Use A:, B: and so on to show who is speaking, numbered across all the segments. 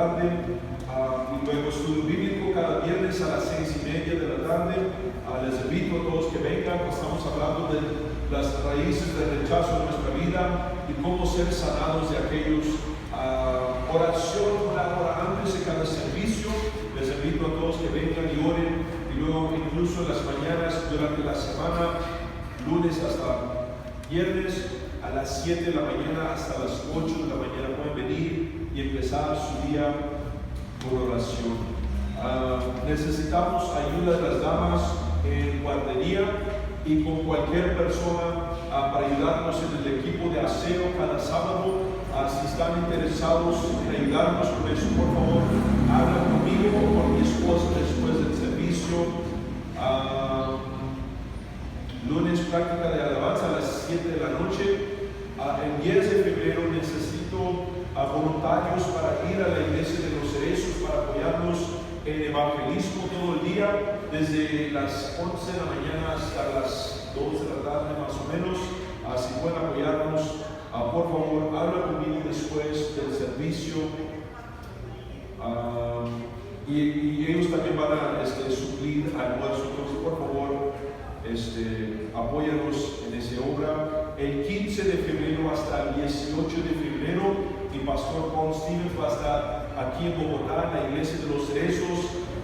A: tarde, y luego estudio bíblico cada viernes a las 6:30 de la tarde. Les invito a todos que vengan. Estamos hablando de las raíces del rechazo de nuestra vida y cómo ser sanados de aquellos. Oración una hora antes de cada servicio. Les invito a todos que vengan y oren, y luego incluso en las mañanas durante la semana, lunes hasta viernes, a las 7 de la mañana hasta las 8 de la mañana pueden venir y empezar su día con oración. Necesitamos ayuda de las damas en guardería y con cualquier persona para ayudarnos en el equipo de aseo cada sábado. Si están interesados en ayudarnos con eso, por favor, habla conmigo o con mi esposa después del servicio. Lunes, práctica de alabanza a las 7 de la noche. El 10 de febrero necesito voluntarios para ir a la iglesia de los cerezos para apoyarnos en evangelismo todo el día, desde las 11 de la mañana hasta las 2 de la tarde más o menos. Si pueden apoyarnos, por favor, habla conmigo después del servicio. Y ellos también van a suplir almuerzo. Entonces, por favor, apóyanos en esa obra. El 15 de febrero hasta el 18 de febrero, mi pastor Paul Stevens va a estar aquí en Bogotá, en la iglesia de los cerezos,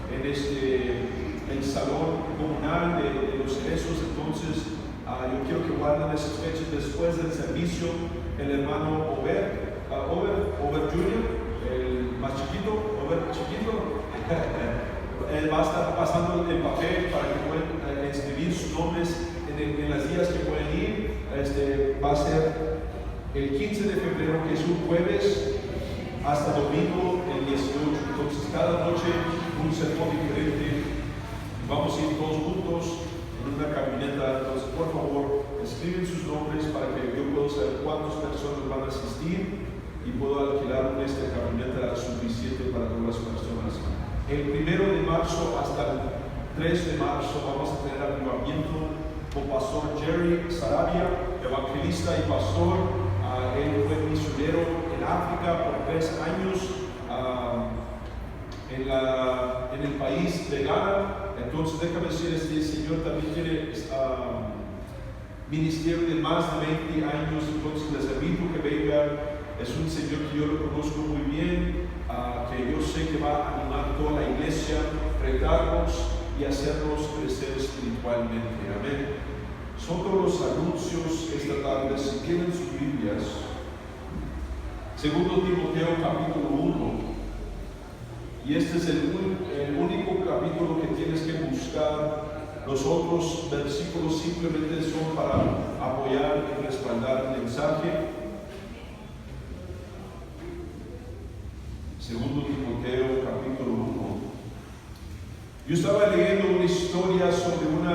A: en el salón comunal de los cerezos. Entonces, yo quiero que guarden esas fechas. Después del servicio, el hermano Over Jr., el más chiquito, él va a estar pasando el papel para que puedan escribir sus nombres en los días que pueden ir. Va a ser el 15 de febrero, que es un jueves, hasta domingo el 18. Entonces, cada noche un sermón diferente. Vamos a ir todos juntos en una camioneta. Entonces, por favor, escriben sus nombres para que yo pueda saber cuántas personas van a asistir y puedo alquilar esta camioneta suficiente para todas las personas. El 1 de marzo hasta el 3 de marzo vamos a tener avivamiento con Pastor Jerry Sarabia, evangelista y pastor. Él fue misionero en África por 3 años en el país de Ghana. Entonces, déjame decir, este señor también tiene ministerio de más de 20 años. Entonces, les invito que vengan. Es un señor que yo lo conozco muy bien, que yo sé que va a animar toda la iglesia, retarnos y hacernos crecer espiritualmente. Amén. Son todos los anuncios esta tarde. Si tienen sus Biblias, 2 Timoteo capítulo 1, y este es el único capítulo que tienes que buscar. Los otros versículos simplemente son para apoyar y respaldar el mensaje. 2 Timoteo capítulo 1. Yo estaba leyendo una historia sobre una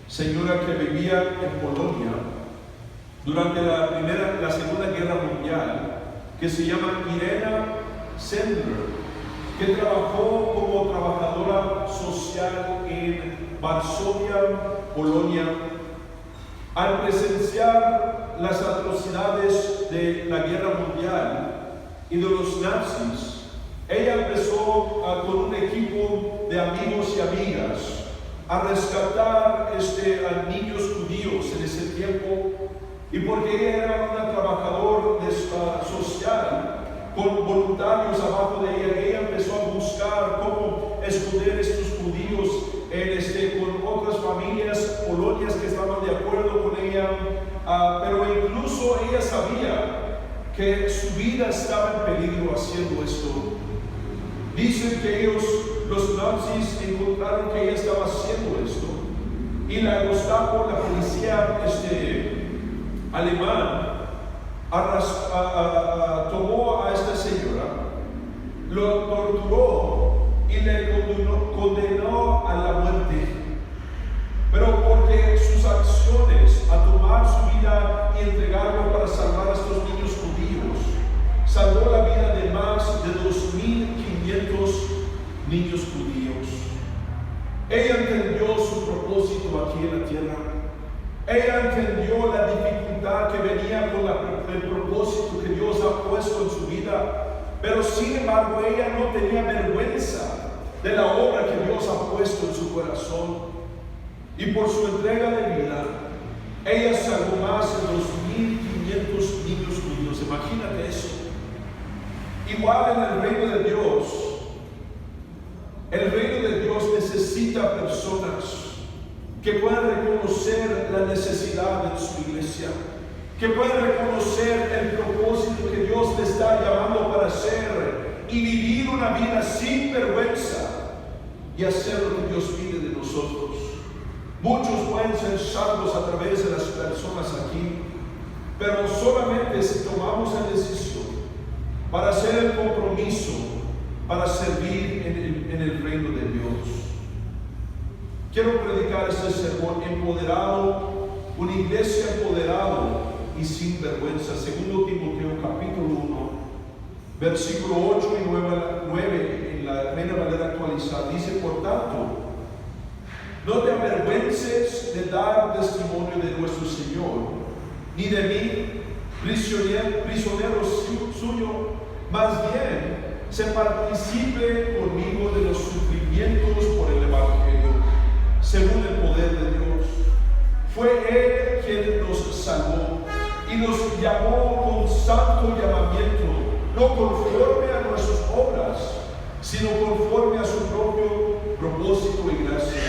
A: señora que vivía en Polonia durante la Segunda Guerra Mundial, que se llama Irena Sendler, que trabajó como trabajadora social en Varsovia, Polonia. Al presenciar las atrocidades de la Guerra Mundial y de los nazis, ella empezó con un equipo de amigos y amigas a rescatar a niños judíos en ese tiempo. Y porque ella era una trabajadora social con voluntarios abajo de ella empezó a buscar cómo esconder estos judíos con otras familias polonias que estaban de acuerdo con ella. Pero incluso ella sabía que su vida estaba en peligro haciendo esto. Dicen que los nazis, encontraron que ella estaba haciendo esto, y la Gestapo, la policía alemán, tomó a esta señora, lo torturó y le condenó a la muerte. Pero porque sus acciones a tomar su vida y entregarlo para salvar a estos niños judíos, salvó la vida de más de 2.500 niños judíos. Ella entendió su propósito aquí en la tierra. Ella entendió la dificultad que venía con el propósito que Dios ha puesto en su vida. pero sin embargo ella no tenía vergüenza de la obra que Dios ha puesto en su corazón. Y por su entrega de vida, ella salvó más de 2.500 niños judíos. Imagínate eso. Igual en el reino de Dios, el reino de Dios necesita personas que puedan reconocer la necesidad de su iglesia, que puedan reconocer el propósito que Dios le está llamando para hacer y vivir una vida sin vergüenza y hacer lo que Dios pide de nosotros. Muchos pueden ser salvos a través de las personas aquí, pero solamente si tomamos la decisión para hacer el compromiso, para servir en el reino de Dios. Quiero predicar este sermón empoderado, una iglesia empoderada y sin vergüenza. Segundo Timoteo capítulo 1, versículo 8 y 9 en la Reina Valera actualizada. Dice, por tanto, no te avergüences de dar testimonio de nuestro Señor, ni de mí, prisionero suyo, más bien se participe conmigo de los sufrimientos por el Evangelio, según el poder de Dios. Fue Él quien nos salvó y nos llamó con santo llamamiento, no conforme a nuestras obras, sino conforme a su propio propósito y gracia,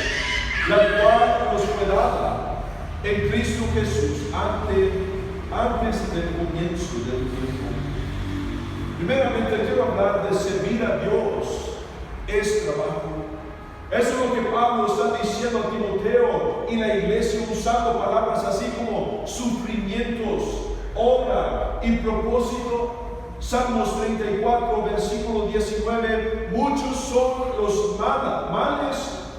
A: la cual nos fue dada en Cristo Jesús antes del comienzo del tiempo. Primeramente quiero hablar de servir a Dios es trabajo. Eso es lo que Pablo está diciendo a Timoteo y la iglesia, usando palabras así como sufrimientos, obra y propósito. Salmos 34, versículo 19, muchos son los males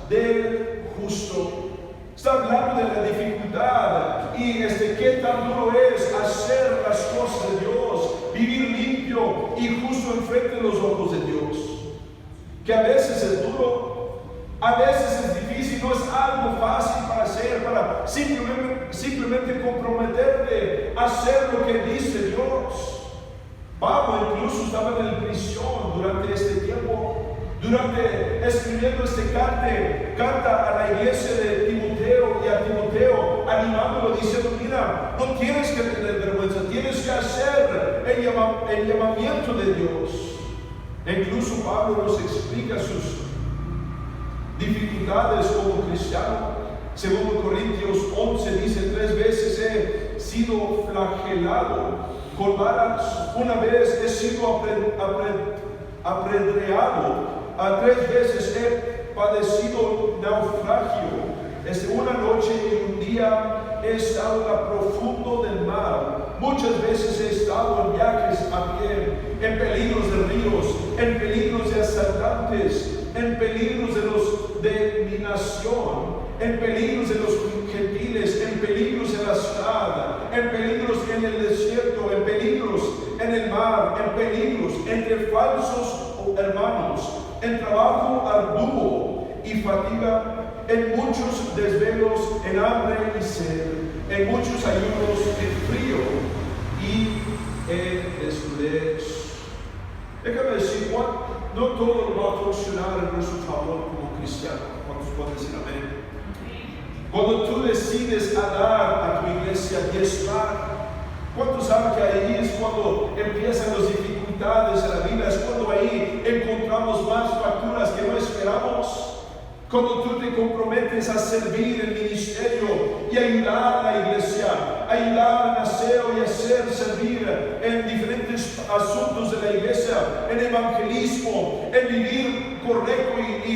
A: del justo. Está hablando de la dificultad y qué tan duro es hacer las cosas de Dios, vivir limpio y justo enfrente de los ojos de Dios. Que a veces es duro, a veces es difícil, no es algo fácil para hacer, para simplemente comprometerte a hacer lo que dice Dios. Pablo incluso estaba en la prisión durante este tiempo, escribiendo carta a la iglesia de Timoteo y a Timoteo, animándolo, diciendo, mira, no tienes que tener vergüenza, tienes que hacer el llamamiento de Dios. E incluso Pablo nos explica sus dificultades como cristiano. Según Corintios 11 dice, 3 veces he sido flagelado con varas, una vez he sido apedreado, a 3 veces he padecido naufragio, una noche y un día he estado en lo profundo del mar, muchas veces he estado en viajes a pie, en peligros de ríos, en peligros de asaltantes, en peligros de mi nación, en peligros de los gentiles, en peligros en la ciudad, en peligros en el desierto, en peligros en el mar, en peligros entre falsos hermanos, en trabajo arduo y fatiga, en muchos desvelos, en hambre y sed, en muchos ayunos, en frío y en desnudez. Déjame decir, no todo va a funcionar en nuestro favor como cristiano. ¿Cuántos pueden decir amén? Cuando tú decides dar a tu iglesia diezmar, ¿cuántos saben que ahí es cuando empiezan las dificultades de la vida? Es cuando ahí encontramos más facturas que no esperamos. Cuando tú te comprometes a servir el ministerio y ayudar a la iglesia, ayudar en aseo y hacer servir en diferentes asuntos de la iglesia, en evangelismo, en vivir correcto y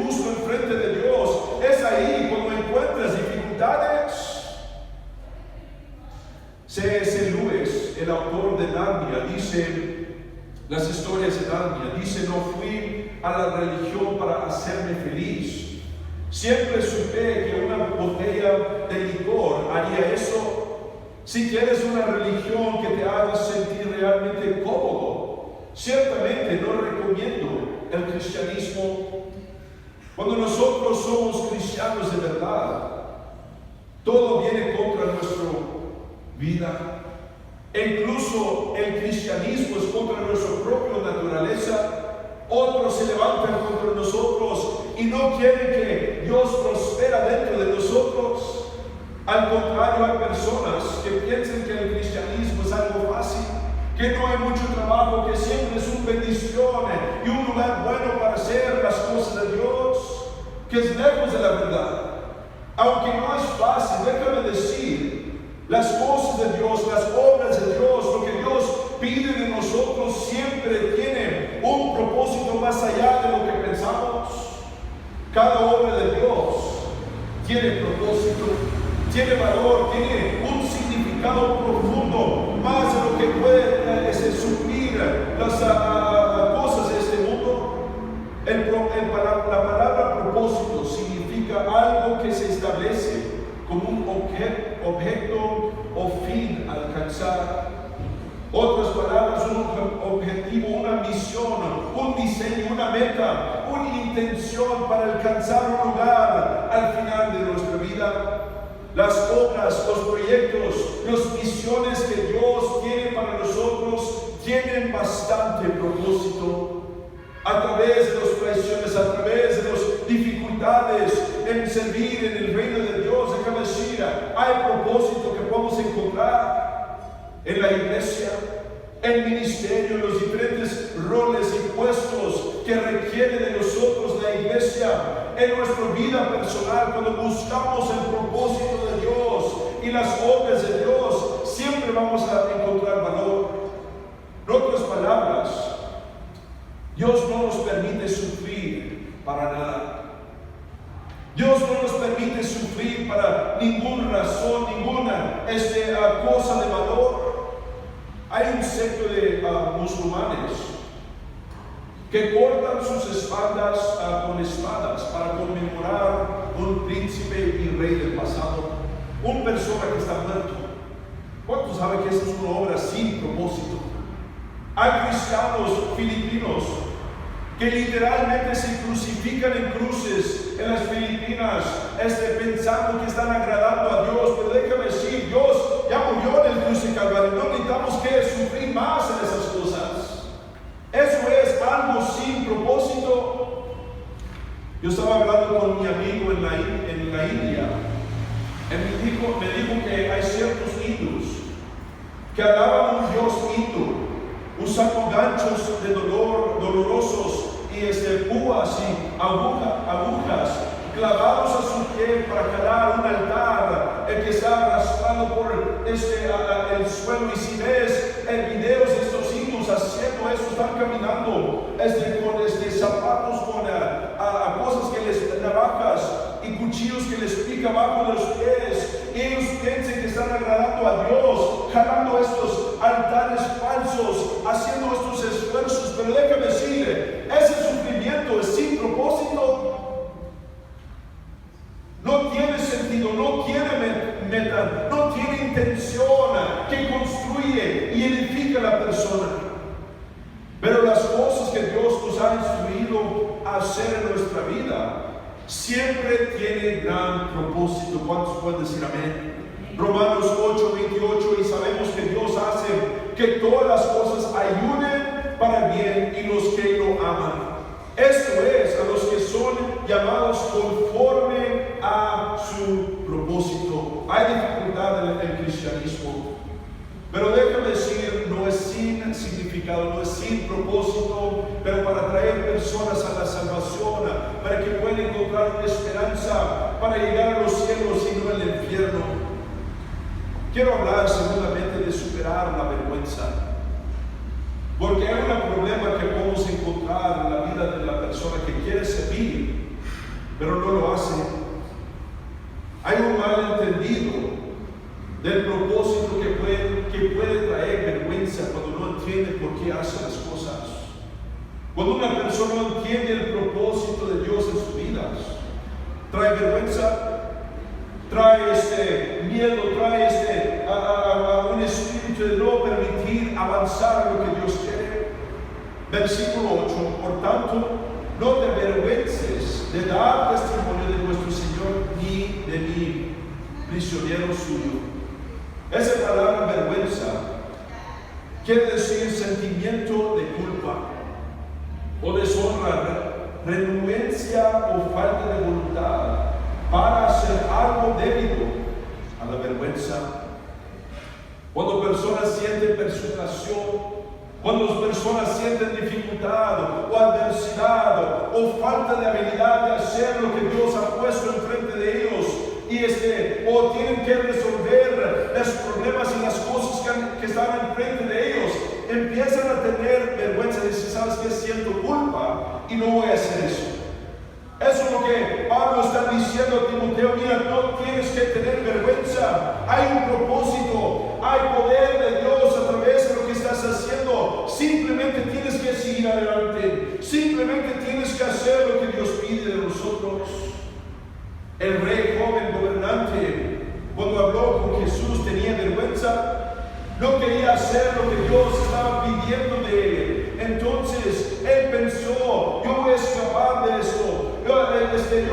A: justo en frente de Dios, es ahí cuando encuentras dificultades. C.S. Lewis, el autor de Narnia, dice, las historias de Narnia, dice, no fui a la religión para hacerme feliz. Siempre supe que una botella de licor haría eso. Si quieres una religión que te haga sentir realmente cómodo, ciertamente no recomiendo el cristianismo. Cuando nosotros somos cristianos de verdad, todo viene contra nuestra vida. E incluso el cristianismo es contra nuestro Otros se levantan contra nosotros y no quieren que Dios prospera dentro de nosotros. Al contrario, hay personas que piensan que el cristianismo es algo fácil, que no hay mucho trabajo, que siempre es una bendición y un lugar bueno para hacer las cosas de Dios, que es lejos de la verdad. Aunque no es fácil, déjame decir, las cosas de Dios, las obras de Dios, lo que Dios pide de nosotros siempre tiene un propósito más allá de lo que pensamos. Cada obra de Dios tiene propósito, tiene valor, tiene un significado profundo, más de lo que puede suplir las cosas de este mundo. La palabra propósito significa algo que se establece como un objeto o fin a alcanzar. Otras palabras, un objetivo, una misión, un diseño, una meta, una intención para alcanzar un lugar al final de nuestra vida. Las obras, los proyectos, las misiones que Dios tiene para nosotros tienen bastante propósito. A través de las traiciones, a través de las dificultades en servir en el reino de Dios, déjame decir, hay propósito que podemos encontrar en la iglesia, en el ministerio, en los diferentes roles y puestos que requiere de nosotros la iglesia, en nuestra vida personal. Cuando buscamos el propósito de Dios y las obras de Dios, siempre vamos a encontrar valor. En otras palabras, Dios no nos permite sufrir para nada. Dios no nos permite sufrir para ninguna razón, ninguna cosa de valor. Hay un secto de musulmanes que cortan sus espaldas con espadas para conmemorar un príncipe y rey del pasado, una persona que está muerto. ¿Cuántos saben que esa es una obra sin propósito? Hay cristianos filipinos que literalmente se crucifican en cruces en las Filipinas, pensando que están agradando a Dios. Pero déjame decir, Dios ya murió en el cruz de Calvario. No necesitamos que sufrir más en esas cosas. Eso es algo sin propósito. Yo estaba hablando con mi amigo en la India. Él me dijo que hay ciertos hindús que alaban a un Dios hindú, usando ganchos de dolorosos y púas y agujas clavados a su pie para calar un altar que está arrastrando por el suelo. Y si ves videos de estos hindús haciendo eso, están caminando con zapatos con cosas que les navajas y cuchillos que les pica abajo de los pies. Ellos piensan que están agradando a Dios, jalando estos altares falsos, haciendo estos esfuerzos. Pero déjame decirle, ese sufrimiento es sin propósito. No tiene sentido, no tiene meta, no tiene intención que construye y edifica a la persona. Pero las cosas que Dios nos ha instruido a hacer en nuestra vida siempre tiene gran propósito. ¿Cuántos pueden decir amén? Romanos 8:28, y sabemos que Dios hace que todas las cosas ayuden para bien y los que lo aman. Esto es, a los que son llamados conforme a su propósito. Hay dificultad en el cristianismo, pero déjame decir, no es sin significado, no es sin propósito, pero para traer personas a la salvación, para que puedan encontrar una esperanza para llegar a los cielos y no al infierno. Quiero hablar seguramente de superar la vergüenza, porque hay un problema que podemos encontrar en la vida de la persona que quiere servir, pero no lo hace. Hay un malentendido del propósito que puede traer vergüenza cuando no entiende por qué hace las cosas. Cuando una persona no entiende el propósito de Dios en sus vidas, trae vergüenza, trae miedo, trae un espíritu de no permitir avanzar lo que Dios quiere. Versículo 8, por tanto, no te avergüences de dar testimonio de nuestro Señor ni de mí, prisionero suyo. Esa palabra vergüenza quiere decir sentimiento de culpa o deshonra renuencia o falta de voluntad para hacer algo debido a la vergüenza. Cuando personas sienten perturbación, cuando personas sienten dificultad o adversidad o falta de habilidad de hacer lo que Dios ha puesto enfrente de ellos, o tienen que resolver los problemas y las cosas que están enfrente de ellos, empiezan a tener vergüenza de decir, ¿sabes qué? Siento culpa y no voy a hacer eso. Eso es lo que Pablo está diciendo a Timoteo. Mira, no tienes que tener vergüenza. Hay un propósito, hay poder de Dios a través de lo que estás haciendo. Simplemente tienes que seguir adelante. Simplemente tienes que hacer lo que Dios pide de nosotros. El rey joven gobernante, cuando habló con Jesús, tenía vergüenza. No quería hacer lo que Dios estaba pidiendo de él. Entonces él pensó, yo voy a escapar de esto. Yo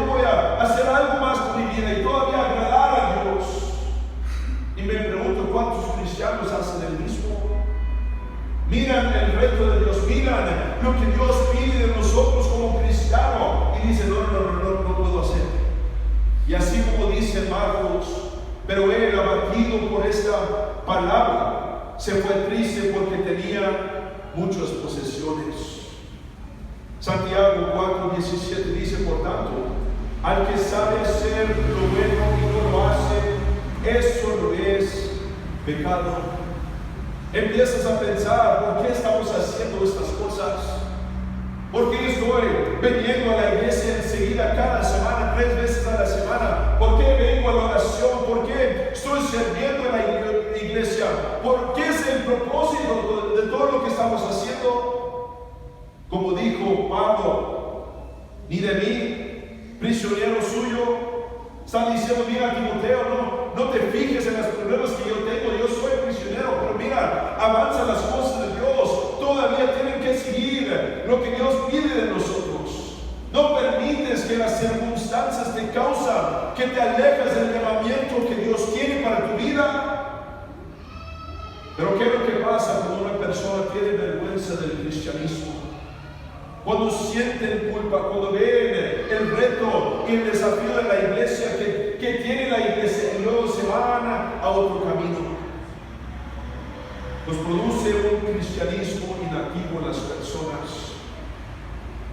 A: voy a hacer algo más con mi vida y todavía agradar a Dios. Y me pregunto, ¿cuántos cristianos hacen el mismo? Miran el reto de Dios, miran lo que Dios pide de nosotros como cristianos y dicen, no puedo hacer. Y así como dice Marcos, pero él, abatido por esta palabra, se fue triste porque tenía muchas posesiones. Santiago 4:17 dice, por tanto, al que sabe hacer lo bueno y no lo hace, eso no es pecado. Empiezas a pensar, ¿por qué estamos haciendo estas cosas? ¿Por qué estoy viniendo a la iglesia enseguida cada semana, 3 veces a la semana? ¿Por qué vengo a la oración? ¿Por qué estoy sirviendo en la iglesia? ¿Por qué es el propósito de todo lo que estamos haciendo? Como dijo Pablo, ni de mí, prisionero suyo. Está diciendo, mira Timoteo, no te fijes en los problemas que yo tengo, yo soy prisionero, pero mira, avanza las cosas de Dios, todavía tienen que seguir lo que Dios pide de nosotros. No permites que las circunstancias te causan que te alejes del llamamiento que Dios tiene para tu vida. Pero ¿qué es lo que pasa cuando una persona tiene vergüenza del cristianismo? Cuando sienten culpa, cuando ven el reto y el desafío de la iglesia que tiene la iglesia y luego se van a otro camino. Nos produce un cristianismo inactivo en las personas.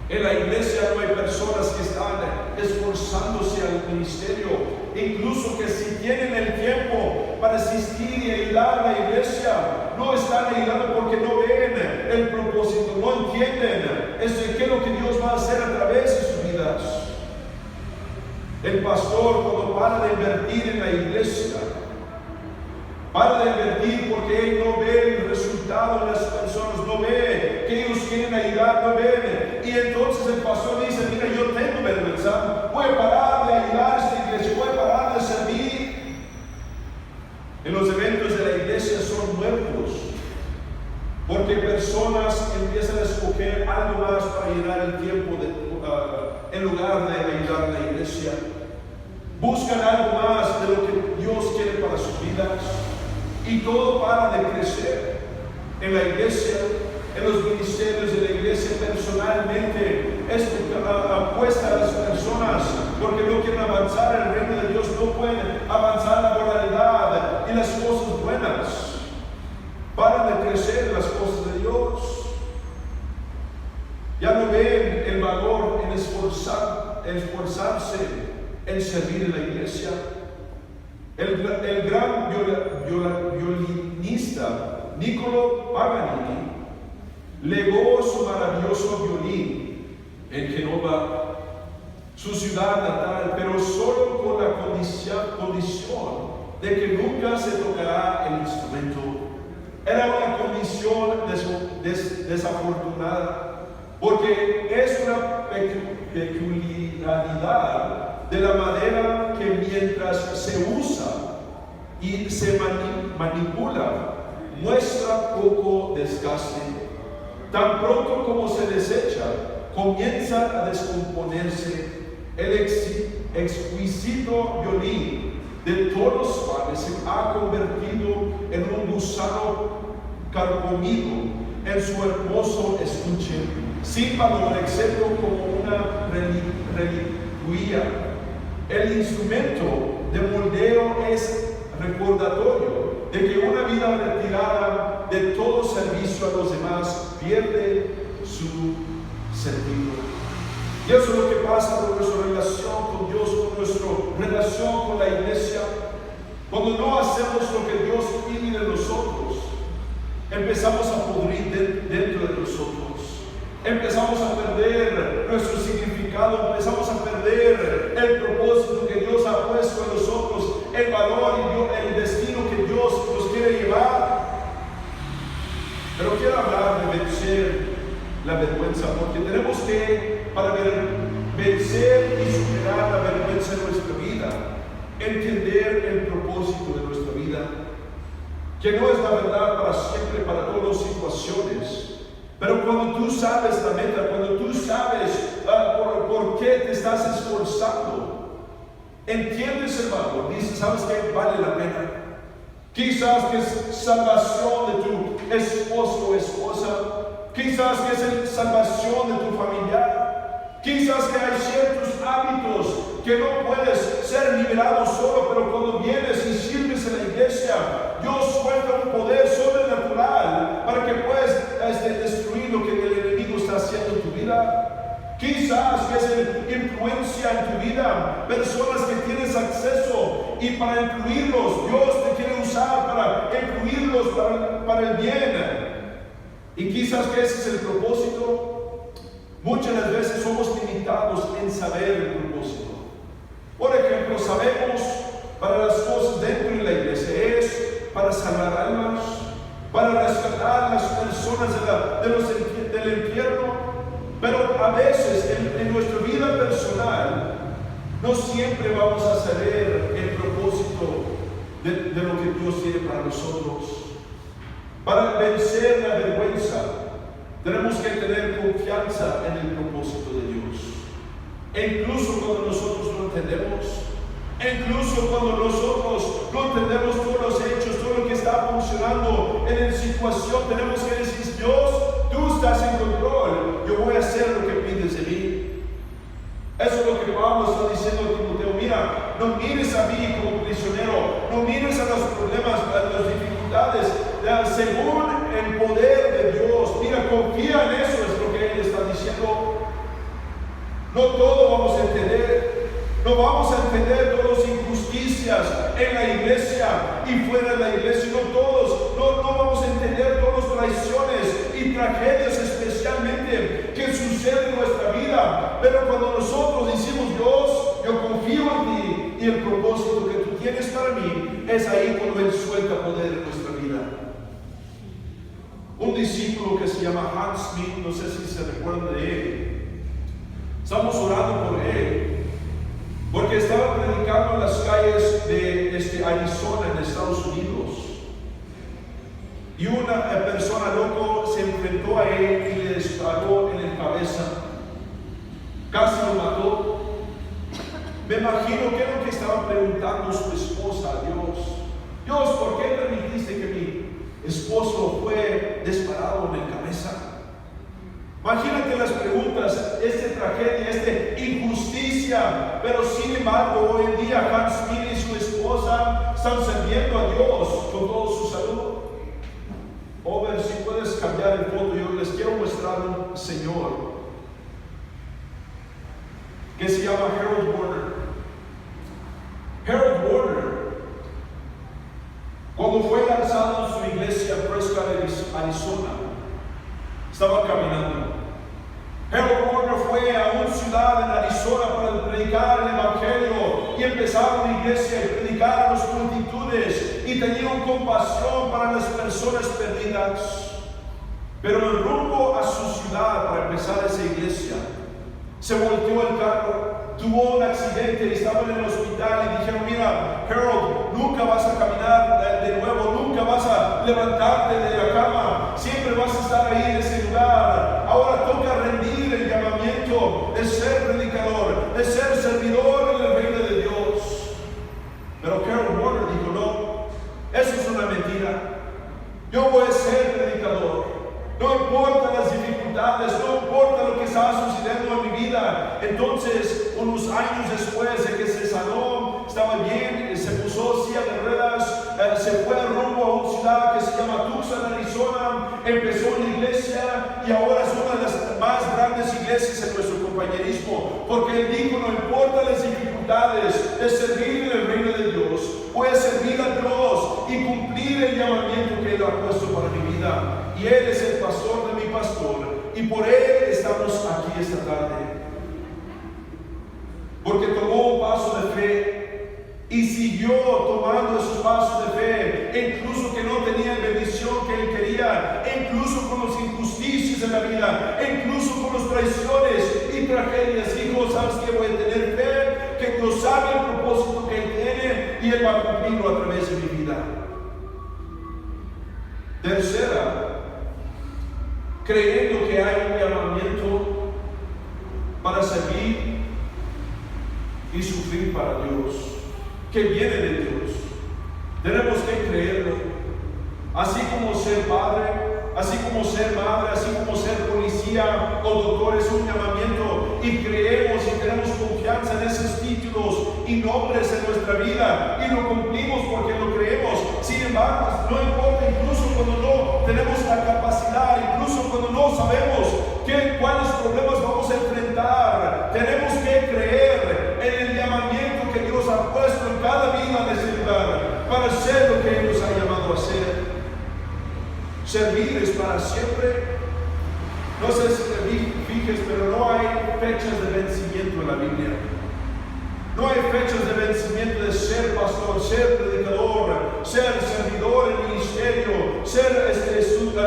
A: En la iglesia no hay personas que están esforzándose al ministerio, incluso que si tienen el tiempo para asistir y ayudar a la iglesia, no están ayudando porque no ven el propósito, no entienden qué es lo que Dios va a hacer a través de sus vidas. El pastor, cuando para de invertir en la iglesia, para de invertir porque él no ve el resultado de las personas, no ve que ellos quieren ayudar, no ven. Y entonces el pastor dice, mira, yo tengo vergüenza, voy a parar de ayudar a esta iglesia, voy a parar de servir. En los eventos de la iglesia son muertos, porque personas empiezan a escoger algo más para llenar el tiempo en lugar de ayudar a la iglesia. Buscan algo más de lo que Dios quiere para sus vidas. Y todo para de crecer en la iglesia, en los ministerios de la iglesia. Personalmente, esto apuesta a las personas porque no quieren avanzar en el reino de Dios, no pueden avanzar la moralidad y las cosas buenas. Paran de crecer en las cosas de Dios. Ya no ven el valor en esforzarse en servir en la iglesia. El gran violinista Niccolo Paganini legó su maravilloso violín en Génova, su ciudad natal, pero solo con la condición de que nunca se tocará el instrumento. Era una condición desafortunada, porque es una peculiaridad de la madera que mientras se usa y se manipula, muestra poco desgaste. Tan pronto como se desecha, comienza a descomponerse. El exquisito violín de tonos suaves se ha convertido en un gusano carcomido en su hermoso estuche, sin valor excepto como una reliquia. El instrumento de moldeo es recordatorio de que una vida retirada de todo servicio a los demás pierde su sentido. Y eso es lo que pasa con nuestra relación con Dios, con nuestra relación con la iglesia. Cuando no hacemos lo que Dios pide de nosotros, empezamos a pudrir dentro de nosotros. Empezamos a perder nuestro significado, empezamos a perder el propósito que Dios ha puesto en nosotros, el valor y el destino que Dios nos quiere llevar. Pero quiero hablar de vencer la vergüenza, porque tenemos que, para vencer y superar la vergüenza en nuestra vida, entender el propósito de nuestra vida, que no es la verdad para siempre, para todas las situaciones. Pero cuando tú sabes la meta, cuando tú sabes por qué te estás esforzando, entiendes el valor, dices, ¿sabes qué? Vale la pena. Quizás que es salvación de tu esposo o esposa, quizás que es salvación de tu familiar, quizás que hay ciertos hábitos que no puedes ser liberado solo, pero cuando vienes y sirves en la iglesia, Dios suelta un poder sobrenatural para que puedas destruir lo que el enemigo está haciendo en tu vida. Quizás que es influencia en tu vida, personas que tienes acceso, y para incluirlos, Dios te quiere usar para incluirlos para el bien. Y quizás que ese es el propósito. Muchas de las veces somos limitados en saber el propósito. Por ejemplo, sabemos para las cosas dentro de la iglesia es para salvar almas, para rescatar a las personas del infierno. Pero a veces en nuestra vida personal no siempre vamos a saber el propósito de lo que Dios tiene para nosotros. Para vencer la vergüenza, tenemos que tener confianza en el propósito de Dios. E incluso cuando nosotros no entendemos, incluso cuando nosotros no entendemos todos los hechos, todo lo que está funcionando en la situación, tenemos que decir, Dios, tú estás en control, yo voy a hacer lo que pides de mí. Eso es lo que Pablo está diciendo a Timoteo. Mira, no mires a mí como prisionero, no mires a los problemas, a las dificultades, según el poder de Dios. Mira, confía en eso, es lo que Él está diciendo. No todo vamos a entender, no vamos a entender todas las injusticias en la iglesia y fuera de la iglesia, no vamos a entender todas las traiciones y tragedias especialmente que suceden en nuestra vida. Pero cuando nosotros decimos, Dios, yo confío en ti y el propósito que tú tienes para mí, es ahí cuando Él suelta poder en nuestra vida. Un discípulo que se llama Hans Smith, no sé si se recuerdan de él, estamos orando por él, porque estaba predicando en las calles de Arizona, en Estados Unidos. Y una persona loco se enfrentó a él y le disparó en la cabeza. Casi lo mató. Me imagino que es lo que estaba preguntando su esposa a Dios. Dios, ¿por qué permitiste que mi esposo fue disparado en la cabeza? Imagínate las preguntas, esta tragedia, esta injusticia, pero sin embargo hoy en día Hans Smith y su esposa están sirviendo a Dios con toda su salud. Over, si puedes cambiar el foto, yo les quiero mostrar un señor que se llama Harold Warner. Harold Warner, cuando fue lanzado en su iglesia en Prescott, Arizona, estaba caminando. Harold Warner fue a una ciudad en Arizona para predicar el evangelio y empezar una iglesia y predicar a las multitudes y tenían compasión para las personas perdidas. Pero en rumbo a su ciudad para empezar esa iglesia, se volteó el carro, tuvo un accidente y estaba en el hospital y dijeron, mira, Harold, nunca vas a caminar de nuevo, nunca vas a levantarte de la cama, siempre vas a estar ahí en ese lugar. Ahora toca rendir el llamamiento de ser predicador, de ser servidor en el reino de Dios. Pero Harold Warner dijo, no, eso es una mentira. Yo voy a ser predicador. No dificultades, no importa lo que está sucediendo en mi vida. Entonces, unos años después de que se sanó, estaba bien, se puso silla de ruedas, se fue rumbo a una ciudad que se llama Tucson, Arizona, empezó una iglesia y ahora es una de las más grandes iglesias en nuestro compañerismo, porque él dijo, no importa las dificultades de servir en el reino de Dios, voy a servir a Dios y cumplir el llamamiento que Él ha puesto para mi vida. Y Él es el pastor de mi pastor, y por Él estamos aquí esta tarde, porque tomó un paso de fe y siguió tomando esos pasos de fe, incluso que no tenía la bendición que él quería, incluso con las injusticias de la vida, incluso con las traiciones y tragedias. Dijo, ¿sabes qué? Voy a tener fe, que Dios sabe el propósito que Él tiene y Él va a cumplirlo a través de mi vida. Tercera, creyendo que hay un llamamiento para servir y sufrir para Dios, que viene de Dios. Tenemos que creerlo. Así como ser padre, así como ser madre, así como ser policía o doctor es un llamamiento, y creemos y tenemos confianza en esos títulos y nombres en nuestra vida y lo cumplimos porque lo creemos. Sin embargo, no importa, incluso cuando no tenemos la capacidad, incluso cuando no sabemos cuáles problemas vamos a enfrentar, tenemos que creer en el llamamiento que Dios ha puesto en cada vida de ese lugar para hacer lo que Él nos ha llamado a hacer. Servir es para siempre. No sé si te fijes, pero no hay fechas de vencimiento en la Biblia. No hay fechas de vencimiento de ser pastor, ser predicador, ser servidor en ministerio, ser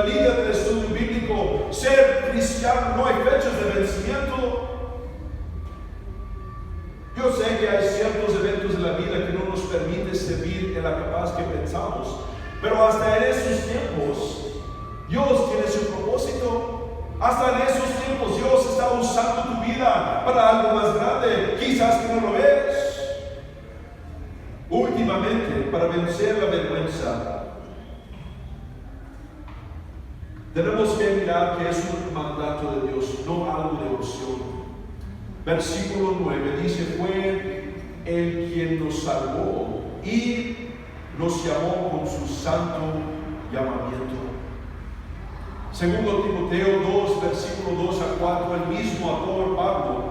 A: líder del estudio bíblico, ser cristiano. No hay fechas de vencimiento. Yo sé que hay ciertos eventos de la vida que no nos permiten servir en la capaz que pensamos, pero hasta en esos tiempos Dios tiene su propósito. Hasta en esos tiempos Dios está usando tu vida para algo más grande, quizás que no lo ves. Últimamente, para vencer la vergüenza, tenemos que mirar que es un mandato de Dios, no algo de opción. Versículo 9 dice, fue Él quien nos salvó y nos llamó con su santo llamamiento. Segundo Timoteo 2, versículo 2 a 4, el mismo autor Pablo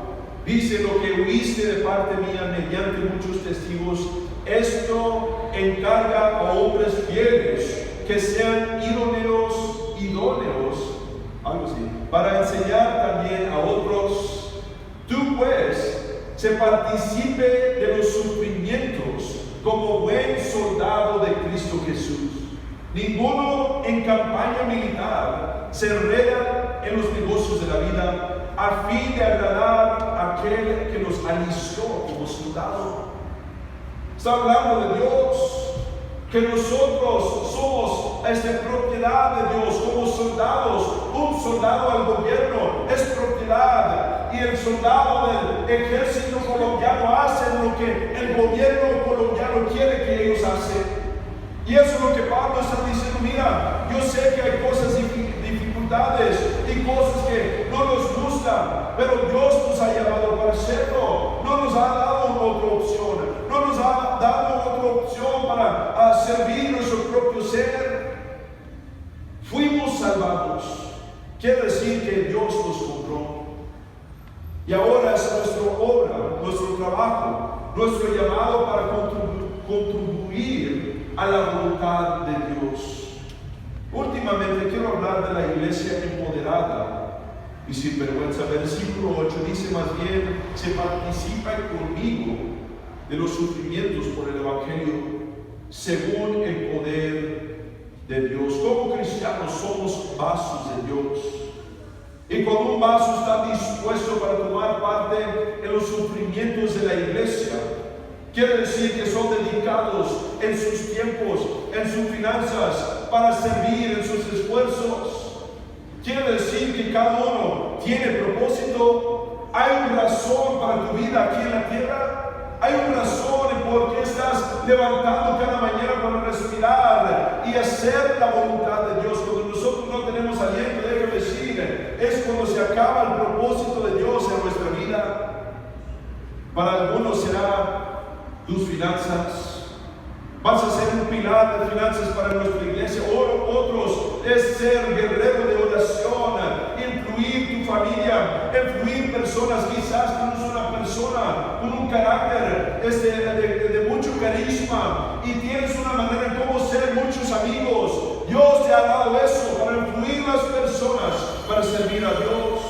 A: dice, lo que oíste de parte mía mediante muchos testigos, esto encarga a hombres fieles que sean idóneos, algo así, para enseñar también a otros. Tú pues, se participe de los sufrimientos como buen soldado de Cristo Jesús. Ninguno en campaña militar se enreda en los negocios de la vida a fin de agradar a aquel que nos alistó como soldado. Está hablando de Dios, que nosotros somos propiedad de Dios como soldados. Un soldado al gobierno es propiedad, y el soldado del ejército colombiano hace lo que el gobierno colombiano quiere que ellos hacen. Y eso es lo que Pablo está diciendo. Mira, yo sé que hay cosas, dificultades y cosas que no nos gustan, pero Dios nos ha llamado para hacerlo. No nos ha dado otra opción. No nos ha dado otra opción para servir nuestro propio ser. Fuimos salvados. Quiere decir que Dios nos compró. Y ahora es nuestra obra, nuestro trabajo, nuestro llamado para contribuir a la voluntad de Dios. Últimamente quiero hablar de la iglesia empoderada y sin vergüenza. Versículo 8 dice, más bien se participa conmigo de los sufrimientos por el Evangelio según el poder de Dios. Como cristianos somos vasos de Dios, y cuando un vaso está dispuesto para tomar parte en los sufrimientos de la iglesia, quiere decir que son dedicados en sus tiempos, en sus finanzas, para servir, en sus esfuerzos. Quiere decir que cada uno tiene propósito. Hay una razón para tu vida aquí en la tierra. Hay una razón en por qué estás levantando cada mañana para respirar y hacer la voluntad de Dios. Cuando nosotros no tenemos aliento, déjame decir, es cuando se acaba el propósito de Dios en nuestra vida. Para algunos será tus finanzas. Vas a ser un pilar de finanzas para nuestra iglesia. Otros es ser guerrero de oración, influir tu familia, influir personas. Quizás tú eres una persona con un carácter de mucho carisma y tienes una manera en cómo ser muchos amigos. Dios te ha dado eso para influir las personas, para servir a Dios.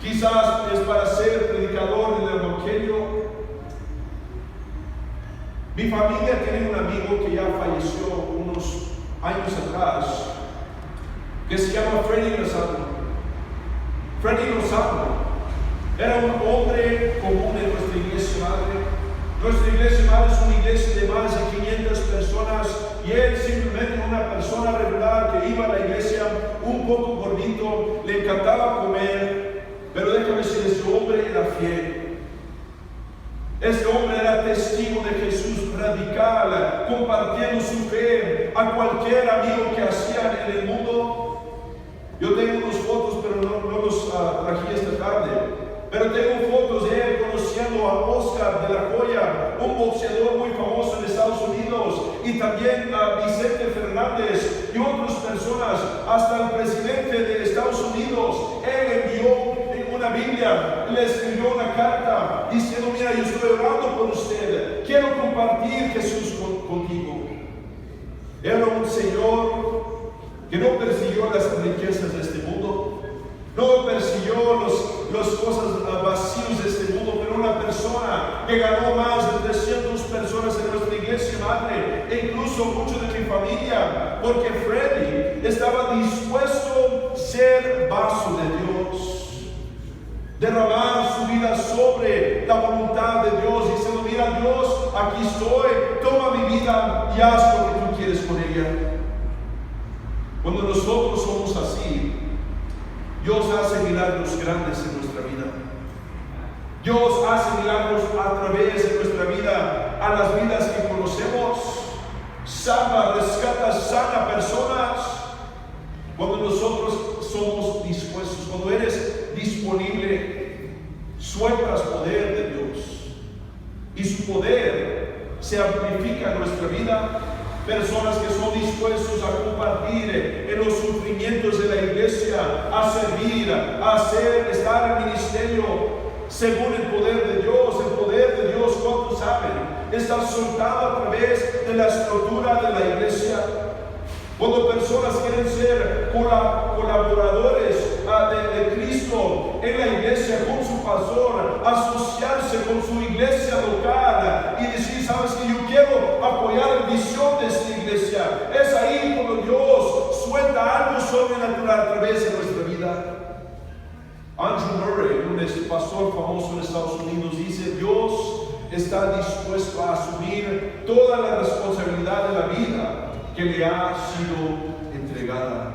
A: Quizás es para ser predicador del evangelio. Mi familia tiene un amigo que ya falleció unos años atrás, que se llama Freddy Lozano. Freddy Lozano era un hombre común en nuestra iglesia madre. Nuestra iglesia madre es una iglesia de más de 500 personas y él simplemente una persona regular que iba a la iglesia un poco gordito, le encantaba comer, pero déjame decir, ese hombre era fiel. Este hombre era testigo de Jesús radical, compartiendo su fe a cualquier amigo que hacían en el mundo. Yo tengo unas fotos, pero no los traje esta tarde. Pero tengo fotos de él conociendo a Oscar de la Hoya, un boxeador muy famoso en Estados Unidos, y también a Vicente Fernández y otras personas, hasta el presidente de Estados Unidos. Él envió una Biblia, le escribió una carta diciendo: mira, yo estoy orando por usted, quiero compartir Jesús contigo. Era un Señor que no persiguió las riquezas de este mundo, no persiguió las cosas vacías de este mundo, pero una persona que ganó más de 300 personas en nuestra iglesia madre, e incluso muchos de mi familia, porque Freddy estaba dispuesto a ser vaso de Dios, derramar su vida sobre la voluntad de Dios, diciendo: mira, Dios, aquí estoy, toma mi vida y haz lo que tú quieres con ella. Cuando nosotros somos así, Dios hace milagros grandes en nuestra vida. Dios hace milagros a través de nuestra vida, a las vidas que conocemos. Salva, rescata, sana personas. Cuando nosotros somos dispuestos, cuando eres disponible, sueltas poder de Dios y su poder se amplifica en nuestra vida. Personas que son dispuestos a compartir en los sufrimientos de la iglesia, a servir, a estar en ministerio según el poder de Dios. El poder de Dios, ¿cuántos saben? Está soltado a través de la estructura de la iglesia. Cuando personas quieren ser colaboradores de Cristo en la iglesia con su pastor, asociarse con su iglesia local y decir: sabes que yo quiero apoyar la visión de esta iglesia, es ahí cuando Dios suelta algo sobrenatural a través de nuestra vida. Andrew Murray, un pastor famoso en Estados Unidos, dice: Dios está dispuesto a asumir toda la responsabilidad de la vida que le ha sido entregada.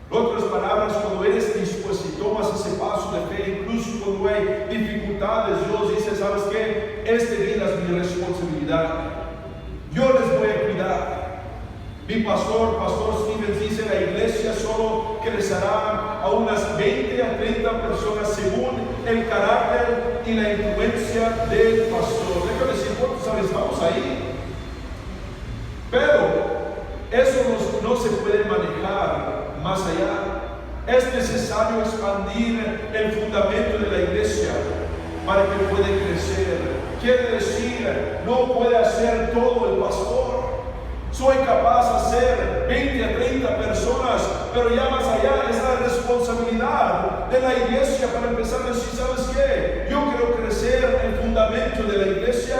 A: En otras palabras, cuando eres dispuesto y tomas ese paso de fe, incluso cuando hay dificultades, Dios dice: ¿sabes qué? Esta vida es mi responsabilidad. Yo les voy a cuidar. Mi pastor Stevens, dice: la iglesia solo crecerá a unas 20 a 30 personas según el carácter y la influencia del pastor. Déjame decir, ¿cuántos sabes? Estamos ahí. Pero eso no se puede manejar más allá. Es necesario expandir el fundamento de la iglesia para que pueda crecer. Quiere decir, no puede hacer todo el pastor. Soy capaz de hacer 20 a 30 personas, pero ya más allá es la responsabilidad de la iglesia para empezar a decir: ¿sabes qué? Yo quiero crecer el fundamento de la iglesia.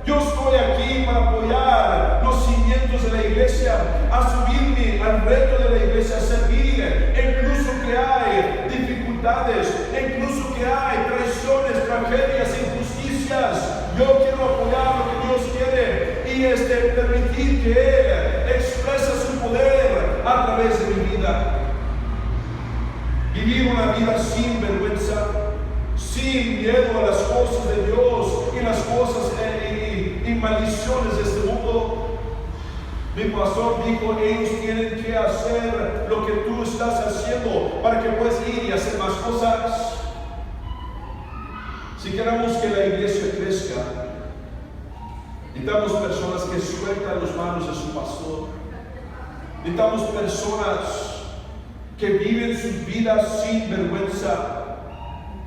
A: Yo estoy aquí para apoyar los cimientos de la iglesia, a subirme al reto de la iglesia, a servir, incluso que hay dificultades, incluso que hay traiciones, tragedias, injusticias. Yo quiero apoyar lo que Dios quiere y permitir que Él exprese su poder a través de mi vida. Vivir una vida sin vergüenza, sin miedo a las cosas de Dios y las cosas y maldiciones de este mundo. Mi pastor dijo, ellos tienen que hacer lo que tú estás haciendo para que puedas ir y hacer más cosas. Si queremos que la iglesia crezca, necesitamos personas que sueltan las manos de su pastor. Necesitamos personas que viven sus vidas sin vergüenza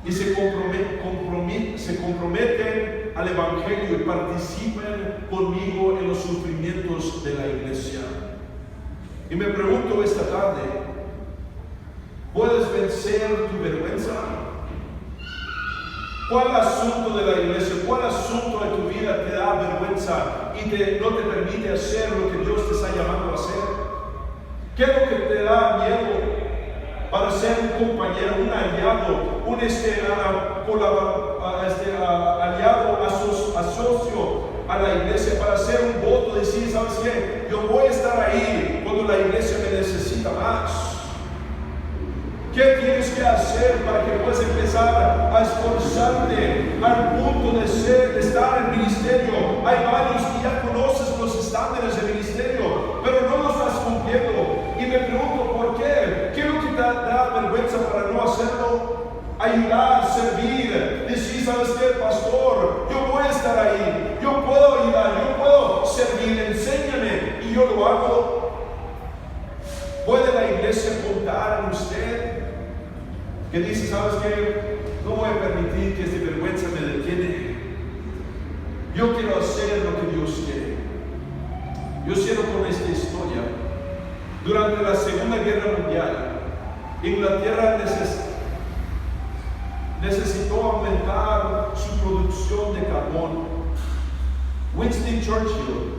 A: y se comprometen al Evangelio y participen conmigo en los sufrimientos de la iglesia. Y me pregunto esta tarde, ¿puedes vencer tu vergüenza? ¿Cuál asunto de la iglesia, cuál asunto de tu vida te da vergüenza y no te permite hacer lo que Dios te está llamando a hacer? ¿Qué es lo que te da miedo para ser un compañero, un aliado, un aliado, asocio a la iglesia, para hacer un voto, decir, ¿sabes qué? Yo voy a estar ahí cuando la iglesia me necesita más. ¿Qué tienes que hacer para que puedas empezar a esforzarte al punto de estar en el ministerio? Hay varios que ya conoces los estándares del ministerio, pero no los estás cumpliendo. Y me pregunto, ¿por qué? ¿Qué es lo que te da vergüenza para no hacerlo? Ayudar, servir, decir, ¿sabes qué, pastor? Yo voy a estar ahí, yo puedo ayudar, yo puedo servir, enséñame, y yo lo hago. ¿Puede la iglesia contar en usted? Que dice, ¿sabes qué? No voy a permitir que esta vergüenza me detiene. Yo quiero hacer lo que Dios quiere. Yo cierro con esta historia. Durante la Segunda Guerra Mundial, Inglaterra necesitó aumentar su producción de carbón. Winston Churchill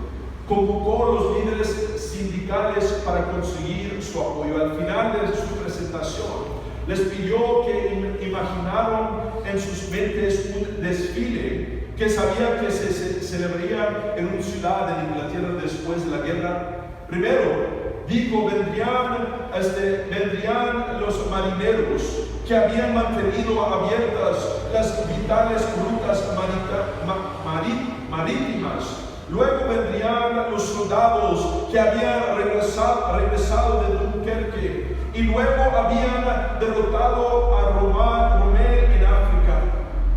A: convocó a los líderes sindicales para conseguir su apoyo. Al final de su presentación, les pidió que imaginaron en sus mentes un desfile que sabía que se celebraría en una ciudad de Inglaterra después de la guerra. Primero, dijo, vendrían los marineros que habían mantenido abiertas las vitales rutas marítimas. Luego vendrían los soldados que habían regresado de Dunkerque y luego habían derrotado a Rommel en África.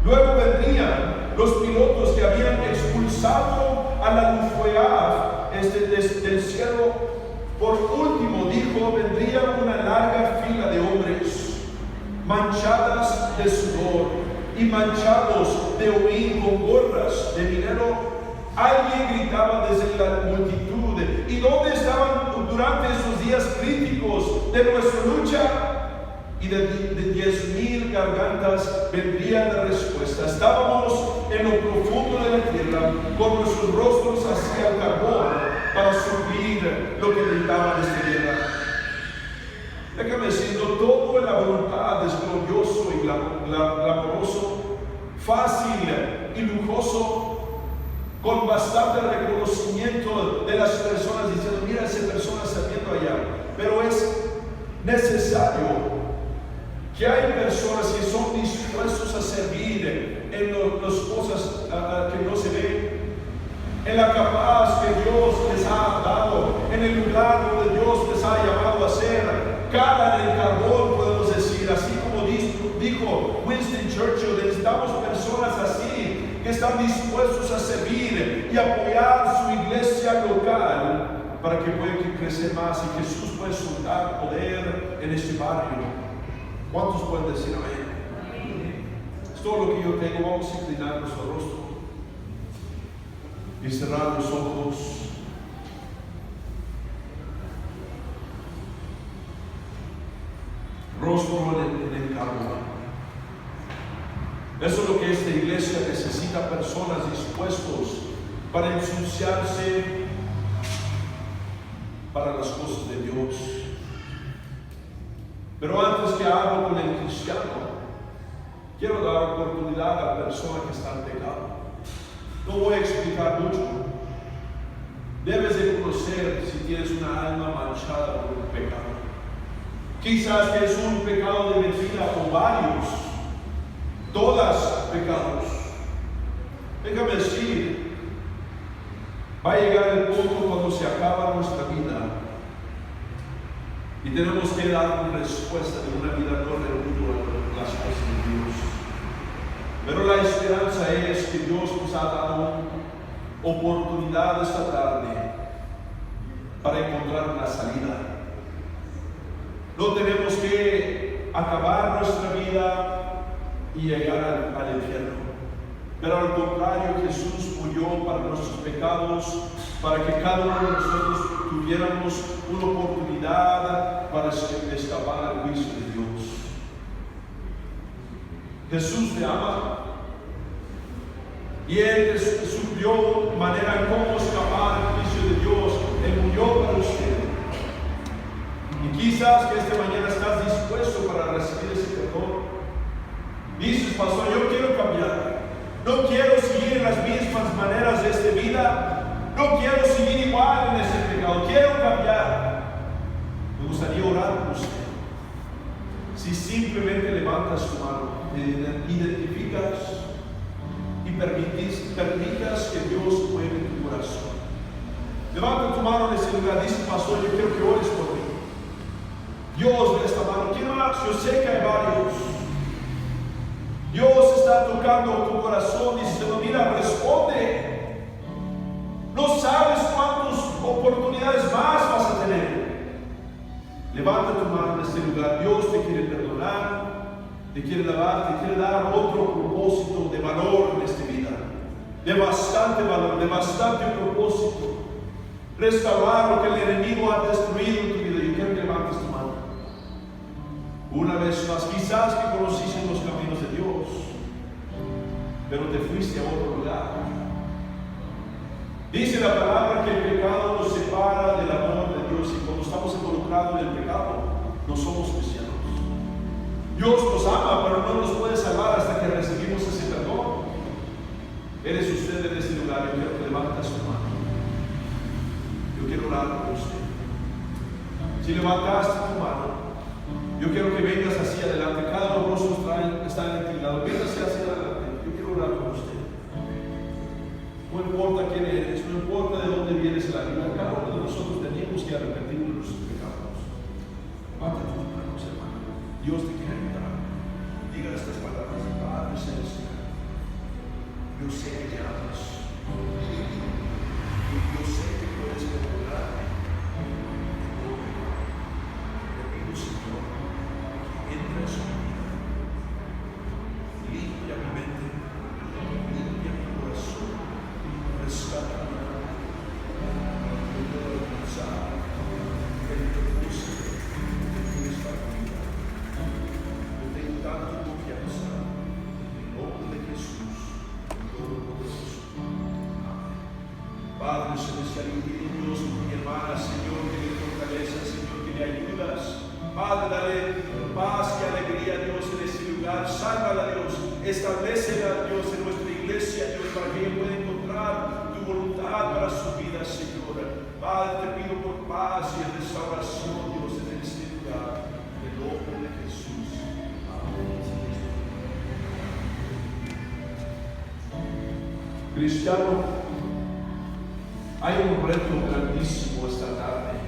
A: Luego vendrían los pilotos que habían expulsado a la Luftwaffe del cielo. Por último, dijo, vendría una larga fila de hombres manchadas de sudor y manchados de hollín con gorras de minero. Alguien gritaba desde la multitud, ¿y dónde estaban durante esos días críticos de nuestra lucha? Y de 10,000 gargantas vendría la respuesta. Estábamos en lo profundo de la tierra, con nuestros rostros hacia el carbón, para suplir lo que gritaba esta guerra. Déjame decirlo, todo en la voluntad es glorioso y glamoroso, fácil y lujoso, con bastante reconocimiento de las personas diciendo, mira esa persona saliendo allá. Pero es necesario que hay personas que son dispuestos a servir en las cosas que no se ven, en la capaz que Dios les ha dado, en el lugar donde Dios les ha llamado a ser. Cara en el carbón, podemos decir, así como dijo Winston Churchill, necesitamos personas así, que están dispuestos a servir y apoyar su iglesia local para que pueda crecer más y Jesús pueda soltar poder en este barrio. ¿Cuántos pueden decir amén? Es todo lo que yo tengo. Vamos a inclinar nuestro rostro y cerrar los ojos. Rostro en el carbón. Eso es lo que esta iglesia necesita, personas dispuestos para ensuciarse para las cosas de Dios. Pero antes que hablo con el cristiano, quiero dar oportunidad a la persona que está en pecado. No voy a explicar mucho. Debes de conocer si tienes una alma manchada por un pecado. Quizás que es un pecado de mentira o varios. Todas pecados. Déjame decir Va a llegar el punto cuando se acaba nuestra vida y tenemos que dar una respuesta de una vida no reunida a las cosas de Dios. Pero la esperanza es que Dios nos ha dado oportunidad esta tarde para encontrar una salida. No tenemos que acabar nuestra vida y llegar al infierno. Pero al contrario, Jesús murió para nuestros pecados, para que cada uno de nosotros tuviéramos una oportunidad para escapar al juicio de Dios. Jesús te ama y Él te suplió manera cómo escapar al juicio de Dios. Él murió para usted. Y quizás que esta mañana estás dispuesto para recibir ese perdón. Dices, pastor, yo quiero cambiar. No quiero seguir en las mismas maneras de esta vida. No quiero seguir igual en ese pecado. Quiero cambiar. Me gustaría orar por usted. Si simplemente levantas tu mano, te identificas y permitas que Dios mueva tu corazón. Levanta tu mano en ese lugar. Dice, pastor, yo quiero que ores por mí. Dios, de esta mano, ¿quién más? Yo sé que hay varios. Dios está tocando tu corazón diciendo, mira, responde. No sabes cuántas oportunidades más vas a tener. Levanta tu mano en este lugar. Dios te quiere perdonar, te quiere lavar, te quiere dar otro propósito de valor en esta vida. De bastante valor, de bastante propósito. Restaurar lo que el enemigo ha destruido en tu vida. Yo quiero que levantes tu mano. Una vez más, quizás que conociste los caminos de Dios, pero te fuiste a otro lugar. Dice la palabra que el pecado nos separa del amor de Dios, y cuando estamos involucrados en el pecado, no somos cristianos. Dios nos ama, pero no nos puede salvar hasta que recibimos ese perdón. Eres usted en este lugar. Yo quiero que levantes su mano. Yo quiero orar por usted. Si levantaste tu mano, yo quiero que vengas hacia adelante. Cada uno de nosotros está inclinado. Véngase hacia adelante. Yo quiero orar con usted. No importa quién eres, no importa de dónde vienes en la vida. Cada uno de nosotros tenemos que arrepentirnos de nuestros pecados. Levanta tus manos, hermano. Dios te quiere ayudar. Diga estas palabras: Padre Celestial, yo sé que me amas. Yo sé que puedes perdonarme. Te pido, Señor, entra en su vida, limpia mi mente, limpia mi corazón, rescata mi alma, yo puedo alcanzar el propósito que tienes para mi vida. Yo tengo tanta confianza en el nombre de Jesús, en Todopoderoso. Amén. Padre Celestial, yo pido Dios por mi hermana, Señor, que le fortalezca, Señor, que le ayudas. Padre, dale paz y alegría, Dios, en este lugar. Sálvala, Dios. Establecela, Dios, en nuestra iglesia, Dios, para que ella pueda encontrar tu voluntad para su vida, Señor. Padre, te pido por paz y restauración, Dios, en este lugar. En el nombre de Jesús. Amén. Cristiano, hay un reto grandísimo esta tarde.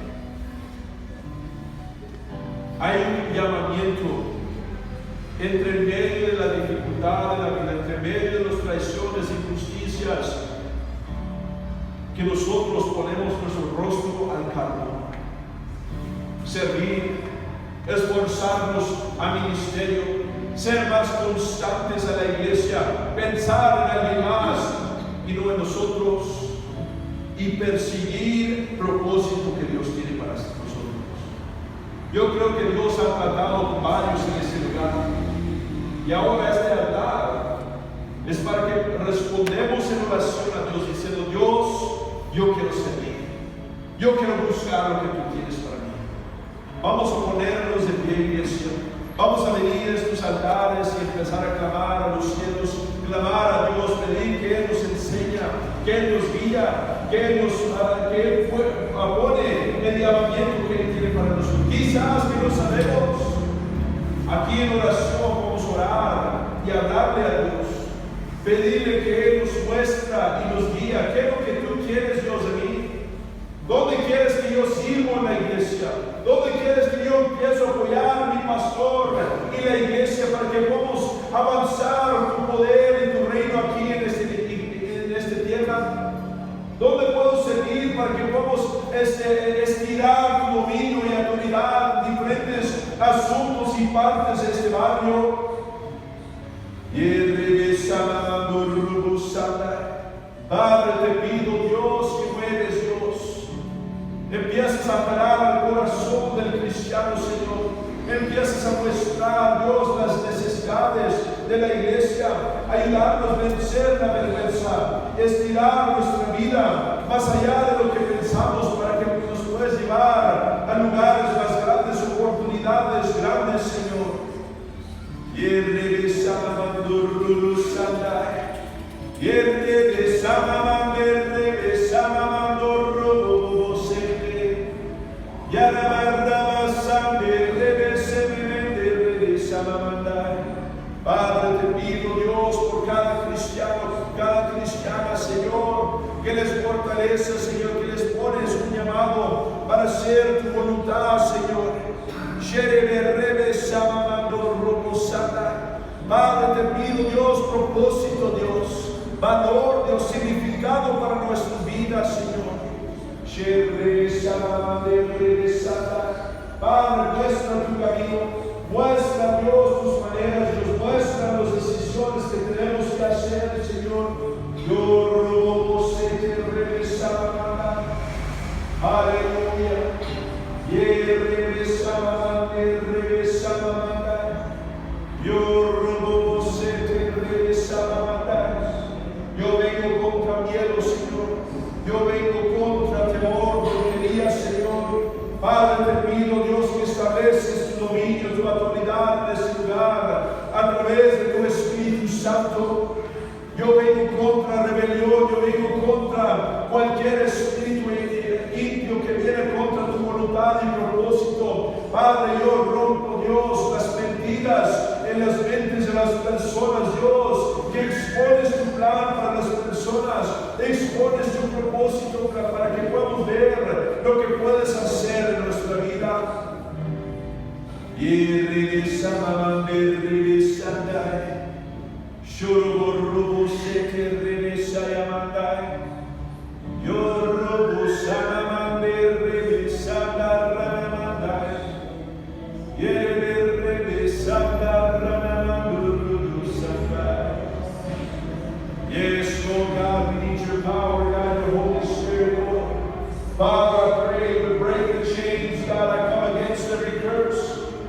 A: Hay un llamamiento entre medio de la dificultad de la vida, entre medio de las traiciones e injusticias, que nosotros ponemos nuestro rostro al cargo. Servir, esforzarnos a ministerio, ser más constantes a la iglesia, pensar en alguien más y no en nosotros, y perseguir el propósito que Dios tiene para nosotros. Yo creo que Dios ha tratado con varios en este lugar, y ahora este altar es para que respondemos en oración a Dios diciendo: Dios, yo quiero servir, yo quiero buscar lo que tú tienes para mí. Vamos a ponernos de pie, iglesia. Vamos a venir a estos altares y empezar a clamar a los cielos, clamar a Dios, pedir que Él nos enseña, que Él nos guía, que Él pone el llamamiento que Él tiene para nosotros. Quizás que no sabemos, aquí en oración vamos a orar y hablarle a Dios, pedirle que Él nos muestra y nos guía qué es lo que tú quieres quieres, Dios, de mí? ¿Dónde quieres que yo sirva en la iglesia? ¿Dónde quieres que yo empiece a apoyar a mi pastor y la iglesia para que podamos avanzar tu poder y tu reino aquí en esta tierra? ¿Dónde puedo servir para que podamos estirar tu dominio y autoridad en diferentes asuntos y partes de este barrio? Padre, te pido, Dios, que mueves, Dios. Empiezas a parar al corazón del cristiano, Señor. Empiezas a mostrar, Dios, las necesidades de la iglesia. Ayudarnos a vencer la vergüenza. Estirar nuestra vida más allá de lo que pensamos para que nos puedas llevar a lugares más grandes, oportunidades grandes, Señor. Padre, te pido, Dios, por cada cristiano, por cada cristiana, Señor, que les fortalece, Señor, que les pones un llamado para hacer tu voluntad, Señor. Padre, te pido, Dios, propósito, Dios, valor, Dios, significado para nuestras vidas, Señor. Padre, muestra tu camino, muestra, Dios, tus maneras, Dios, muestra las decisiones que tenemos que hacer, Señor. Aleluya. Yo vengo contra miedo, Señor. Yo vengo contra temor, porquería, Señor. Padre, te pido, Dios, que estableces tu dominio, tu autoridad en este lugar a través de tu Espíritu Santo. Yo vengo contra rebelión, yo vengo contra cualquier espíritu impío que viene contra tu voluntad y propósito. Padre, yo rompo, Dios, las mentiras en las mentes de las personas, Dios, que expones tu plan para las personas, expones tu propósito para que podamos ver lo que puedes hacer en nuestra vida. Y regresamos, Shorobo seke rebesa yamandai. Yorobo sanamande rebesanda ranamandai. Yere rebesanda ranamandurudu sandai. Yes, Lord God, we need your power, God, your Holy Spirit, Lord. Father, I pray to break the chains, God. I come against every curse.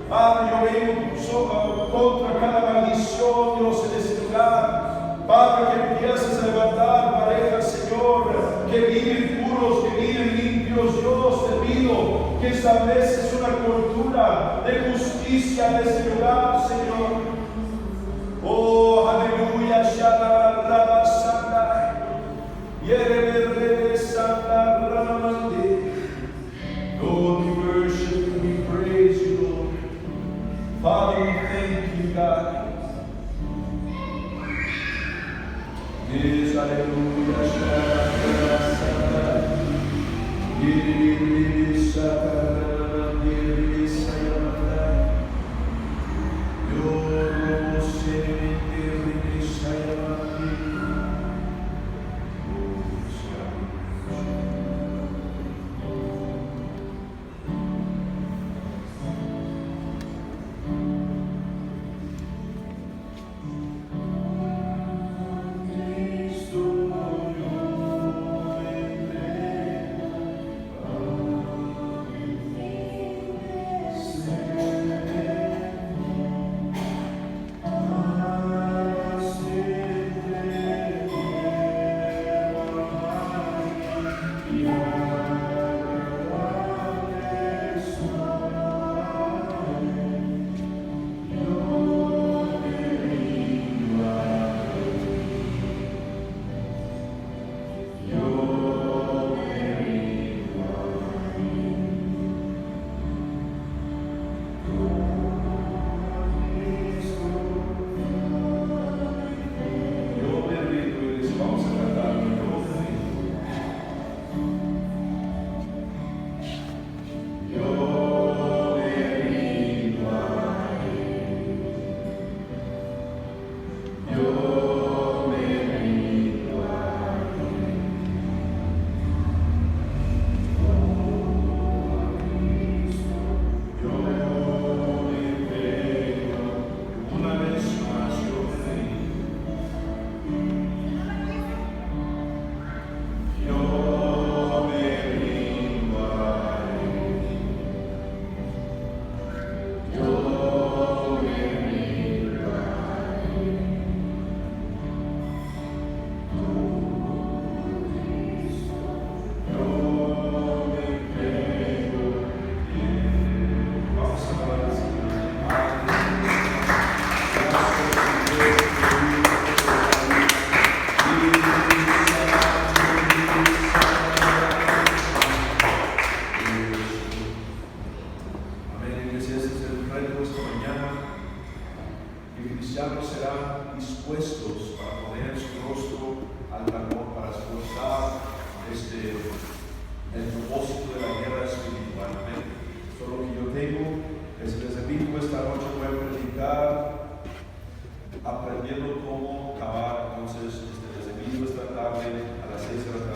A: Padre, yo vengo contra cada maldición, Dios, en este lugar. Padre, que empieces a levantar parejas, Señor, que viven puros, que viven limpios. Dios, te pido que estableces una cultura de justicia en este lugar, Señor. Oh, aleluya, Shalala Santa, Yerebe Santa Ramande. Lord, we worship and we praise you, Lord. Father, we thank you, God. Yes, hallelujah, Shalala Santa, Yerebe Santa Ramande, Sayamanda. Yo sé. cristianos serán dispuestos para poner su rostro al carbón, para esforzar el propósito de la guerra espiritual. Solo que yo tengo es que les invito esta noche voy a predicar aprendiendo cómo cavar. Entonces les invito esta tarde a las 6 de la tarde